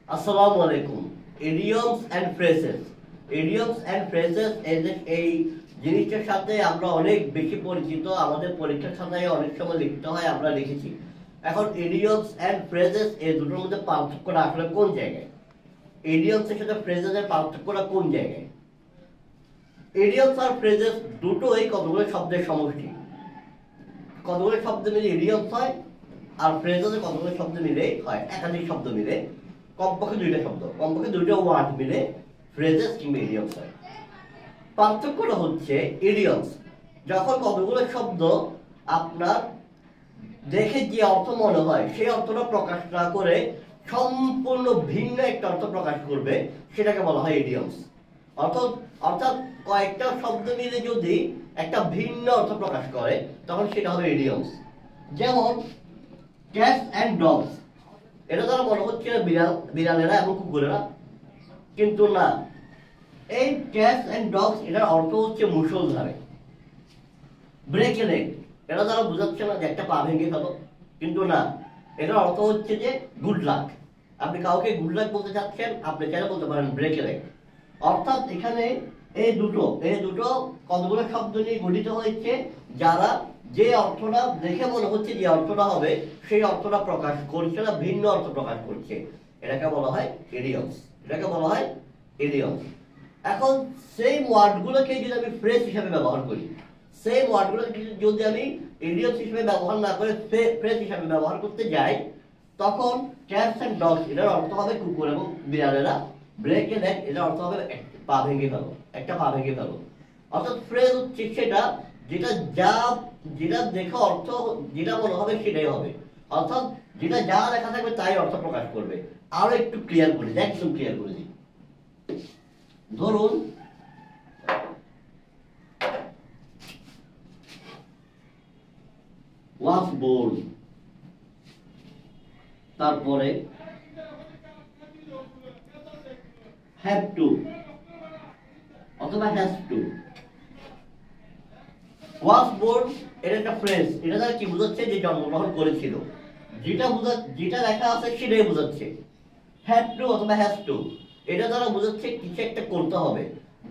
আসসালামু আলাইকুম। Idioms and phrases. Idioms and phrases এই জিনিসটার সাথে আমরা অনেক বেশি পরিচিত। আমাদের পরীক্ষার খাতায় অনেক সময় লিখতে হয়, আমরা লিখেছি। এখন ইডিয়মস এন্ড ফ্রেজেস এই দুটোর মধ্যে পার্থক্যটা আসলে কোন জায়গায়? ইডিয়মস এর সাথে ফ্রেজেস এর পার্থক্যটা কোন জায়গায়? ইডিয়মস আর ফ্রেজেস দুটোই কতগুলো শব্দের সমষ্টি। কতগুলো শব্দ মিলে ইডিয়মস হয়, আর ফ্রেজেসে কতগুলো শব্দ মিলে হয়, একাধিক শব্দ মিলে কমপক্ষে দুইটা শব্দ, কমপক্ষে দুইটা ওয়ার্ড মিলে ফ্রেজেস কিংবা ইডিয়মস হয়। পার্থক্যটা হচ্ছে ইডিয়মস যখন কতগুলো শব্দ আপনার দেখে যে অর্থ মনে হয় সেই অর্থটা প্রকাশ না করে সম্পূর্ণ ভিন্ন একটা অর্থ প্রকাশ করবে, সেটাকে বলা হয় ইডিয়মস। অর্থাৎ অর্থাৎ কয়েকটা শব্দ মিলে যদি একটা ভিন্ন অর্থ প্রকাশ করে তখন সেটা হবে ইডিয়মস। যেমন ক্যাটস অ্যান্ড ডগস, এটা দ্বারা মনে হচ্ছে বিড়ালেরা এবং কুকুরেরা, কিন্তু না। এই ক্যাটস অ্যান্ড ডগস এটার অর্থ হচ্ছে মুষলধারে। ব্রেক এ লেগ, এটা দ্বারা বোঝাচ্ছে না যে একটা পা ভেঙে ফেলো, কিন্তু না, এটার অর্থ হচ্ছে যে গুড লাক। আপনি কাউকে গুড লাক বলতে চাচ্ছেন, আপনি চাইলে বলতে পারেন ব্রেক এ লেগ। অর্থাৎ এখানে এই দুটো কতগুলো শব্দ নিয়ে গঠিত হয়েছে, যারা যে অর্থটা দেখে মনে হচ্ছে যে অর্থটা হবে সেই অর্থটা প্রকাশ করছে না, ভিন্ন অর্থ প্রকাশ করছে। এটাকে বলা হয় ইডিয়মস। এটাকে বলা হয় ইডিয়মস। এখন সেই ওয়ার্ডগুলোকে যদি আমি ফ্রেজ হিসেবে ব্যবহার করি, সেই ওয়ার্ডগুলোকে যদি আমি ইডিয়মস হিসেবে ব্যবহার না করে ফ্রেজ হিসেবে ব্যবহার করতে যাই, তখন ক্যাটস এন্ড ডগস এটার অর্থ হবে কুকুর এবং বিড়ালেরা। ব্রেক এ লেগ এটার অর্থ হবে পা ভেঙে ফেলো, একটা পা ভেঙে ফেলো। অর্থাৎ ফ্রেজ হচ্ছে সেটা যেটা দেখে অর্থ যেটা মনে হবে সেটাই হবে। অর্থাৎ যেটা যা লেখা থাকবে তাই অর্থ প্রকাশ করবে। আরো একটু ক্লিয়ার করে দিই, একদম ক্লিয়ার করে দিই। ধরুন ওয়াজ বোর্ড, তারপরে হ্যাভ টু অথবা হ্যাজ টু। ওয়াজ বোর্ড এটা একটা ফ্রেজ, এটা দ্বারা কি বোঝাচ্ছে? যে জন্মগ্রহণ করেছিল, যেটা লেখা আছে সেটাই বোঝাচ্ছে। হ্যাভ টু অথবা হ্যাজ টু এটা দ্বারা বোঝাচ্ছে কিছু একটা করতে হবে,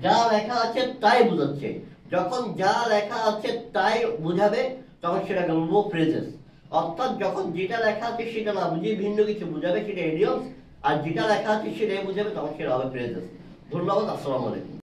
যা লেখা আছে তাই বোঝাচ্ছে। যখন যা লেখা আছে তাই বোঝাবে তখন সেটাকে বলবো ফ্রেজেস। অর্থাৎ যখন যেটা লেখা আছে সেটা না বুঝিয়ে ভিন্ন কিছু বোঝাবে সেটা ইডিয়মস, আর যেটা লেখা আছে সেটাই বোঝাবে তখন সেটা হবে ফ্রেজেস। ধন্যবাদ। আসসালামু আলাইকুম।